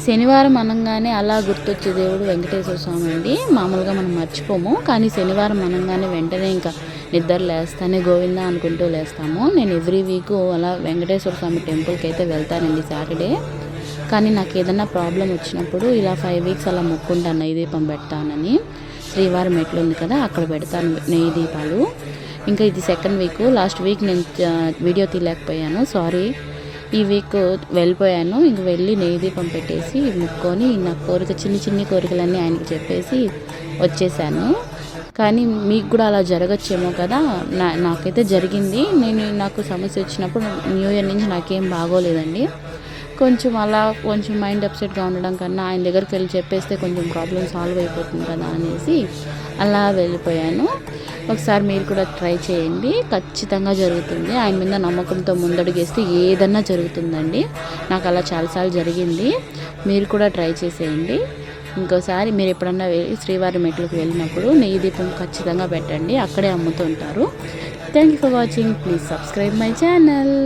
శనివారం అనంగానే అలా గుర్తొచ్చే దేవుడు వెంకటేశ్వర స్వామి అండి. మామూలుగా మనం మర్చిపోము, కానీ శనివారం అనంగానే వెంటనే ఇంకా నిద్ర లేస్తానే గోవిందా అనుకుంటూ లేస్తాము. నేను ఎవ్రీ వీకు అలా వెంకటేశ్వర స్వామి టెంపుల్కి అయితే వెళ్తానండి సాటర్డే. కానీ నాకు ఏదైనా ప్రాబ్లం వచ్చినప్పుడు ఇలా 5 వీక్స్ అలా మొక్కుంటాను నెయ్యి దీపం పెడతానని. శ్రీవారం మెట్లు ఉంది కదా, అక్కడ పెడతాను నెయ్యి దీపాలు. ఇంకా ఇది సెకండ్ వీక్. లాస్ట్ వీక్ నేను వీడియో తీయలేకపోయాను, సారీ. ఈ వీక్ వెళ్ళిపోయాను. ఇంక వెళ్ళి నెయ్యి దీపం పెట్టేసి ముక్కొని నా కోరిక చిన్ని కోరికలన్నీ ఆయనకి చెప్పేసి వచ్చేసాను. కానీ మీకు కూడా అలా జరగచ్చేమో కదా. నాకైతే జరిగింది. నాకు సమస్య వచ్చినప్పుడు న్యూ ఇయర్ నుంచి నాకేం బాగోలేదండి. కొంచెం మైండ్ అప్సెట్గా ఉండడం కన్నా ఆయన దగ్గరికి వెళ్ళి చెప్పేస్తే కొంచెం ప్రాబ్లం సాల్వ్ అయిపోతుంది కదా అనేసి అలా వెళ్ళిపోయాను. ఒకసారి మీరు కూడా ట్రై చేయండి, ఖచ్చితంగా జరుగుతుంది. ఆయన మీద నమ్మకంతో ముందడుగేస్తే ఏదన్నా జరుగుతుందండి. నాకు అలా చాలాసార్లు జరిగింది. మీరు కూడా ట్రై చేసేయండి. ఇంకోసారి మీరు ఎప్పుడన్నా శ్రీవారి మెట్లకు వెళ్ళినప్పుడు నెయ్యి దీపం ఖచ్చితంగా పెట్టండి, అక్కడే అమ్ముతుంటారు. Thank you for watching. Please subscribe my channel.